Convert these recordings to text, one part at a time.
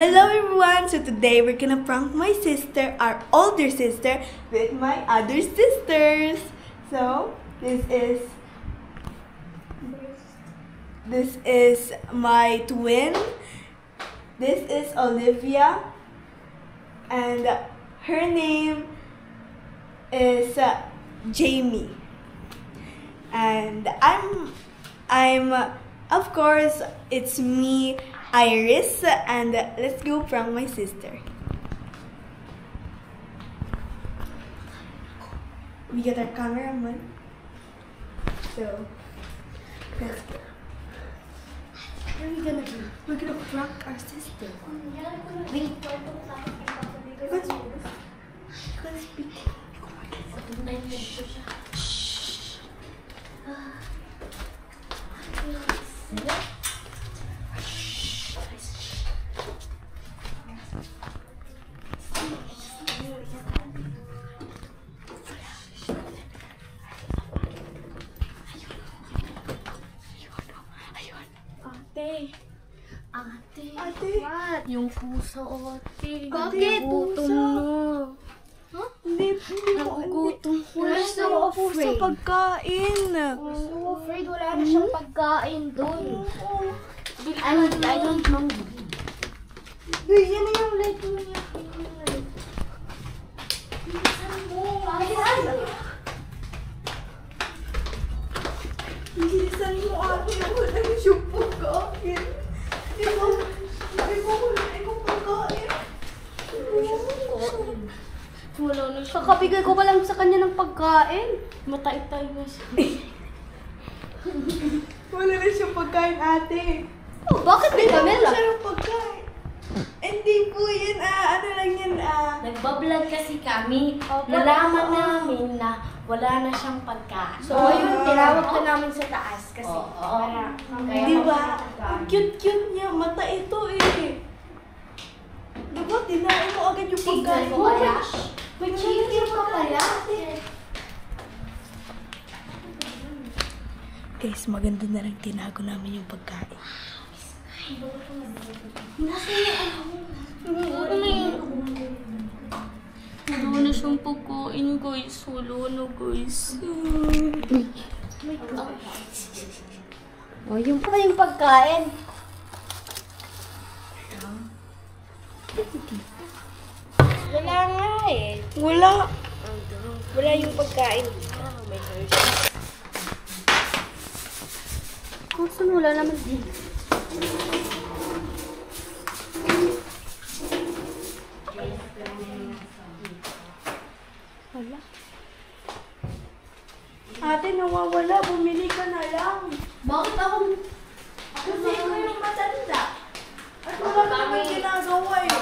Hello everyone! So today we're gonna prank my sister, our older sister, with my other sisters. So this is my twin. This is Olivia, and her name is Jamie. And I'm of course it's me, Iris, and let's go prank my sister. We got our cameraman, so let's go. What are we gonna do? We're gonna prank our sister. Wait. Let's speak. Shh. Ate. What? Yung pusa, ate. Bakit? Nagugutom na. Huh? Hindi Nagugutom ko. Wala na ako sa pagkain. So afraid wala na siyang pagkain doon. I don't know. Uy, yan na yung light mo niya. Bilisan mo ate. Wala na siyang pagkain. Ikaw pagkain. Wala na siya. Kakabigay ko pa lang sa kanya ng pagkain. Matay-tay na siya. Wala na siyang pagkain, ate. Oh, bakit may camera? Wala siya ng pagkain. Hindi po yan, ano lang yan, Nagbablog kasi kami. Nalaman namin na wala na siyang pagkain. So, ayun, tinawag na namin sa taas kasi para Di ba? Ang cute-cute niya. Mata ito eh. Di ba? Tinain mo agad yung pagkain. ko kaya? May chicken ka kaya? Guys, maganda na lang tinago namin yung pagkain. Wala na siyang pagkain, guys. Wala na, guys. Oh, yung pa yung pagkain. Wala nga eh. Wala. Wala yung pagkain. Kung wala naman din. Wala. Ate, nawawala. Bumili ka na lang. Bakit ako? Kasi ikaw yung matanda. At wala ka naman ginagawa eh.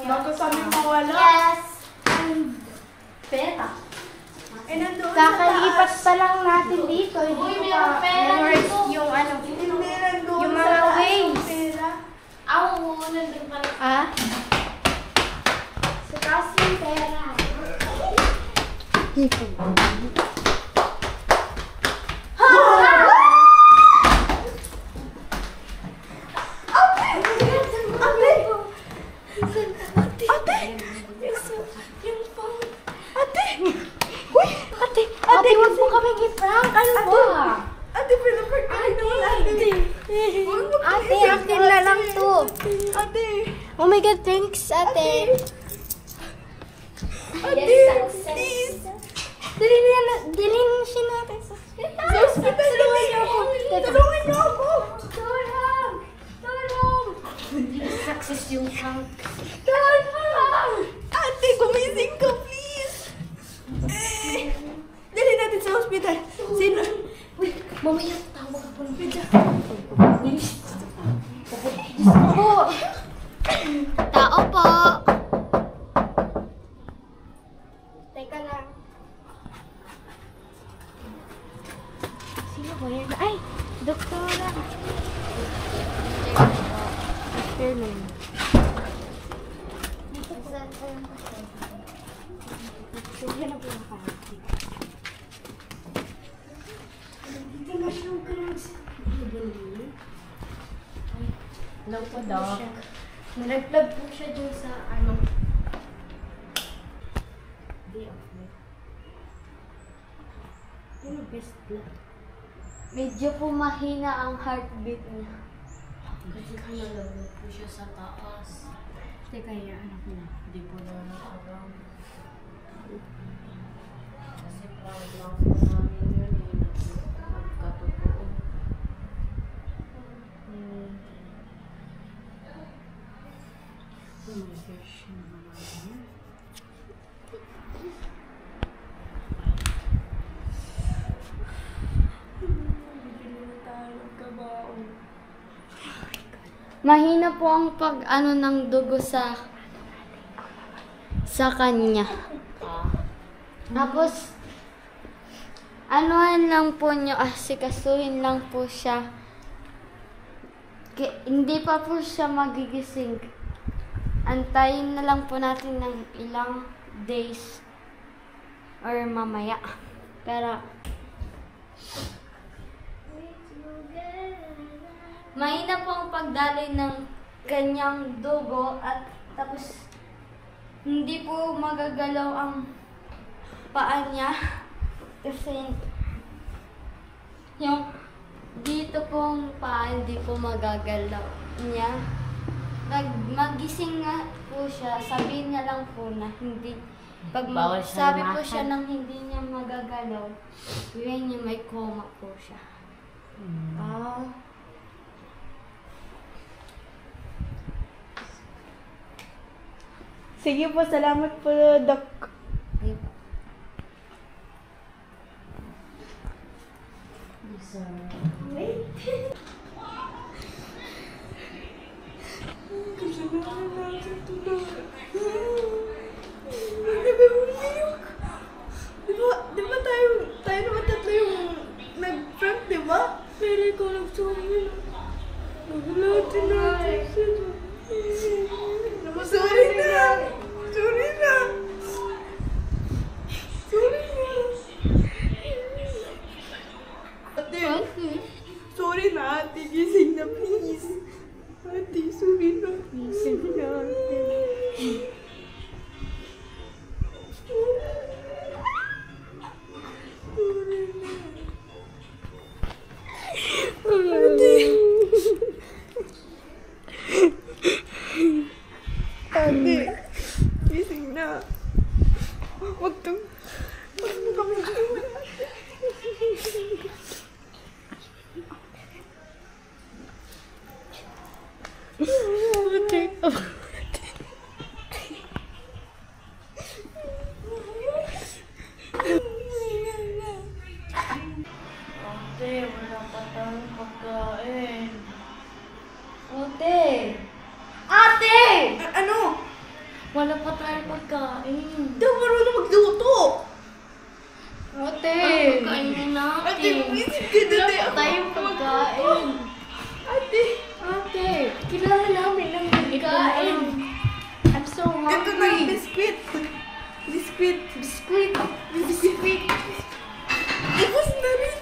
Bago kami mawala. Yes! And pera. Eh, nandoon Kakalipat sa taas. pa lang natin dito. Hindi Uy, ko meron pa pera memorize dito. yung ano. Hindi, nandoon Yung sa mga taas ways. yung pera. Nandun pa rin. Ah? Sa taas yung pera. Ate, huwag mo kaming i-prank. Ano ba? Ate, pinapagkain naman natin. Ate, akin na lang to. Ate. Oh my God, thanks, ate. Ate, please. Dalhin siya natin sa Sa hospital. Tulungan niyo ako. Tulungan niyo ako. Tulong! Success yung prank. Ate, gumising ka, please. Dali natin sa hospital. Sino? Mamaya, tawag ka po. Tao po. Teka lang. Sino ko yan? Ay, doktora. Afternoon. Sige na po na kayo. Hello po, Doc. Nalaglag po siya dun sa ano. Medyo po mahina ang heartbeat niya. Kasi nalaglag po siya sa taas. Teka, ano ko na. Hindi po na alam. Kasi proud lang po namin yun eh. Nagkatotoo. Oh my gosh, naman. Mahina po ang pag-ano ng dugo sa kanya. Tapos, anuhan lang po nyo, asikasuhin lang po siya. Hindi pa po siya magigising. Antayin na lang po natin ng ilang days or mamaya. Pero, mahina po ang pagdaloy ng kanyang dugo at tapos hindi po magagalaw ang paa niya kasi yung dito pong paa hindi po magagalaw niya. Magising nga po siya, sabihin niya lang po na hindi. Pag Bawal siya sabi po lumakad. siya nang hindi niya magagalaw, yun niya may coma po siya. Sige po, salamat po, Doc. Di ba tayo naman tatlo yung nag-prank, di ba? Pero ikaw nag-sorry. Nagulatin natin siya. Sorry na! Sorry na! Sorry na! Ate, sorry na ate. Gising na please. Ate, sorry na. Gising na ate. Ate, gising na. Huwag mo kami gawin. Ate, wala pa tayong pagkain. Ate! Ate! Ano? Wala pa tayong pagkain. Di ako marunong magluto. Ate! Ano pagkainin natin? Ate, please, hindi ako Tayong pagkain. Ate, Ate! Kailangan namin ng pagkain. I'm so ito na, hungry. biskwit. Biskwit. Biskuit. Biskuit. Tapos na rin.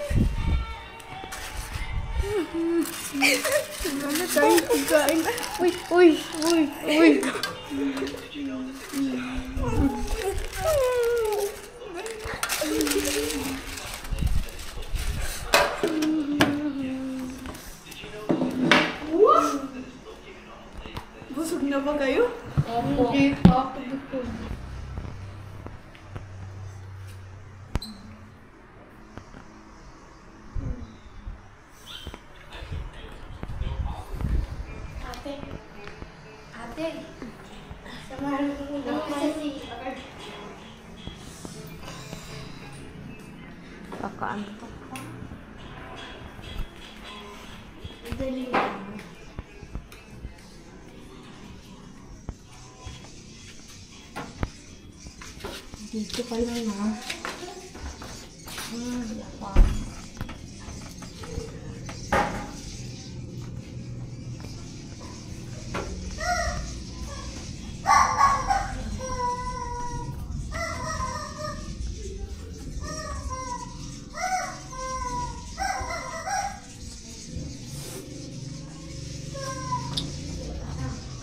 Wala na tayong pagkain. Uy, uy, uy, uy. Busog na ba kayo? Opo. Hindi pa ako busog. Ate. Ate, samahan mo muna ako sa CR. Kakaantok pa. Dali lang. Dito pa lang ha.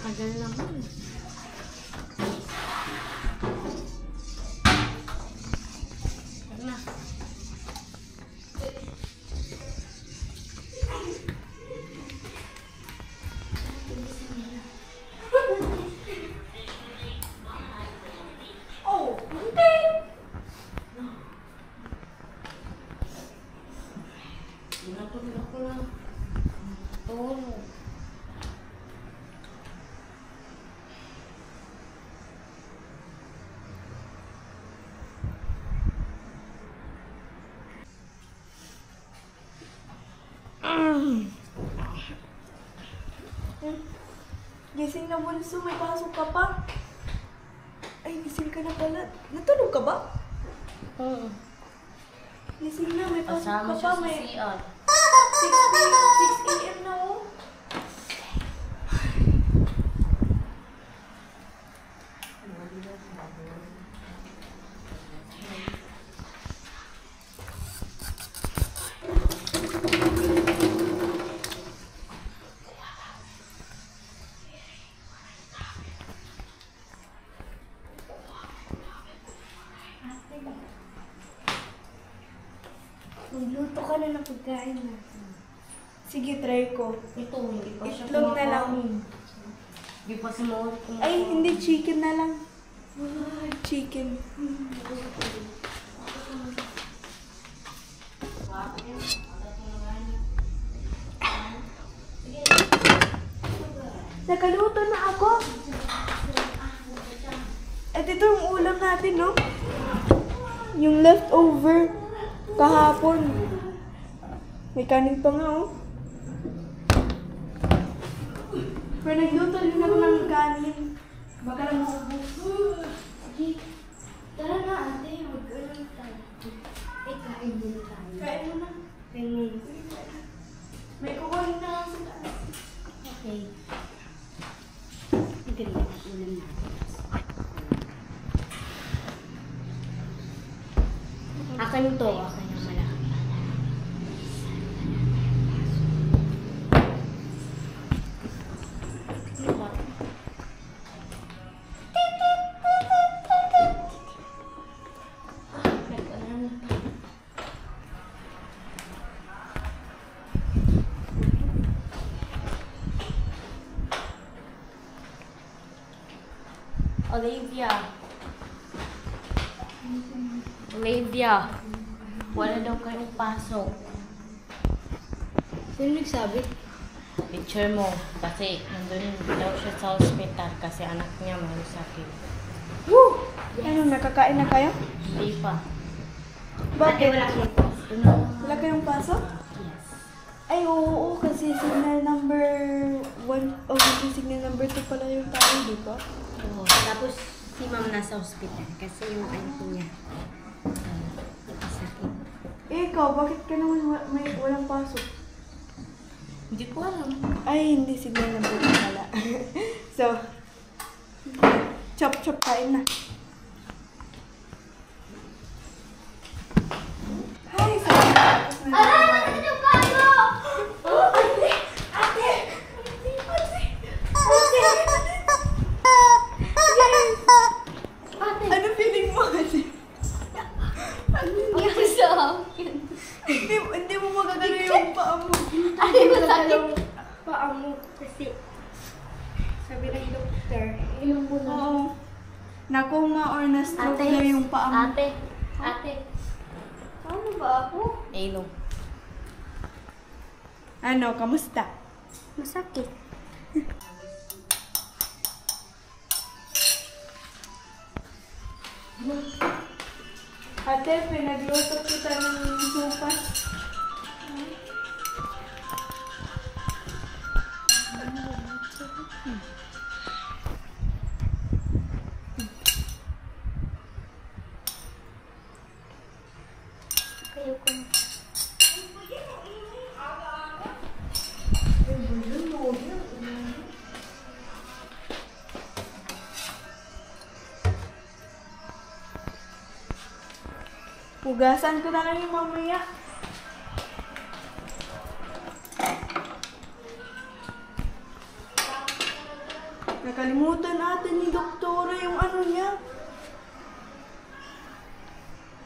Tagal na Gising na bunso, may pasok ka pa. Ay, gising ka na pala. Natulog ka ba? Oo. Gising na, may pasok Kasama ka siya pa. sa May CR. 6 a.m. na oh. Magluto ka na ng pagkain natin. Sige, try ko. Ito, hindi pa siya Itlog na lang. kumakain. Hindi pa si Mori kumakain. Ay, hindi, chicken na lang. Chicken. Nakaluto na ako. At ito yung ulam natin, no? Yung leftover kahapon. May kanin pa nga, oh. Pero nagluto din ako ng kanin. Baka lang maubos. Sige. Tara na, ate. Mag-ulam tayo. Eh, kain muna tayo. Kain mo na. Kain muna. May kukunin na lang sa taas. Okay. Magaling ang ulam natin. Akin to. Akin yung malaki. Olivia, wala daw kayong pasok. Sino nagsabi? Picture mo, kasi nandun daw siya sa hospital kasi anak niya may sakit. Woo! Ano, nakakain na kayo? Hindi pa. Bakit? Wala kang post. Wala kayong pasok? Yes. Ay, oo, kasi signal number 1, o signal number 2 pala yung tayo, di ba? Oo. Tapos si ma'am nasa hospital kasi yung anak niya. Sakit. Eh, ikaw, bakit ka naman may walang pasok? Hindi ko alam. Ay, hindi signal number 2 pala. So, chop kain na. Hi, sorry. yung bago! Ate! Ate! Ano feeling mo, ate? Yung sa akin. Hindi mo magagano yung paa mo. Ano yung sakit? Yung paa mo. Kasi, sabi ng doktor, inom mo na. Oo. Nakoma or na-stroke na yung paa mo. Ate. Ano ba ako? Elo. Ano, kamusta? Masakit. Ate, pinagluto kita ng sopas. Kayo ko. Pugasan ko na lang yung mamaya. Nakalimutan natin ni doktora yung ano niya.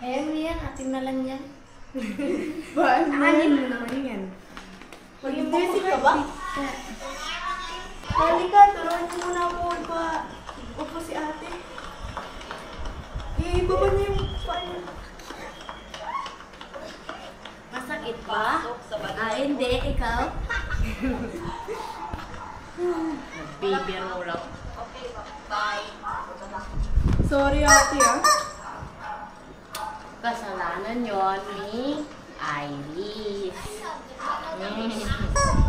Ayan mo yan, atin na lang yan. Baan Anin mo naman yan. Mag-busy ka ba? Halika, turuan niyo muna ako upo si ate. Ibaba niya yung paa. Masakit ba? Hindi. Ikaw? Bibiro lang. Sorry ate ah. Kasalanan yon ni Iris.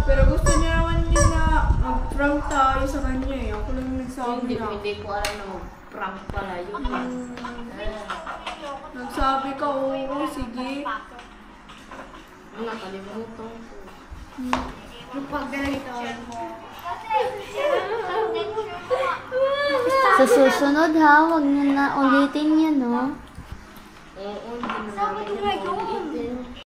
Pero gusto niya naman din na Nag-prank tayo sa kanya eh. Ako lang yung nagsabi na. Hindi ko alam na mag-prank pala yun. Nagsabi ka, oo, sige. Nakalimutan ko. Yung pagganito mo. Sa susunod ha, wag niyo na ulitin yan, no? Oo, hindi na namin ulitin.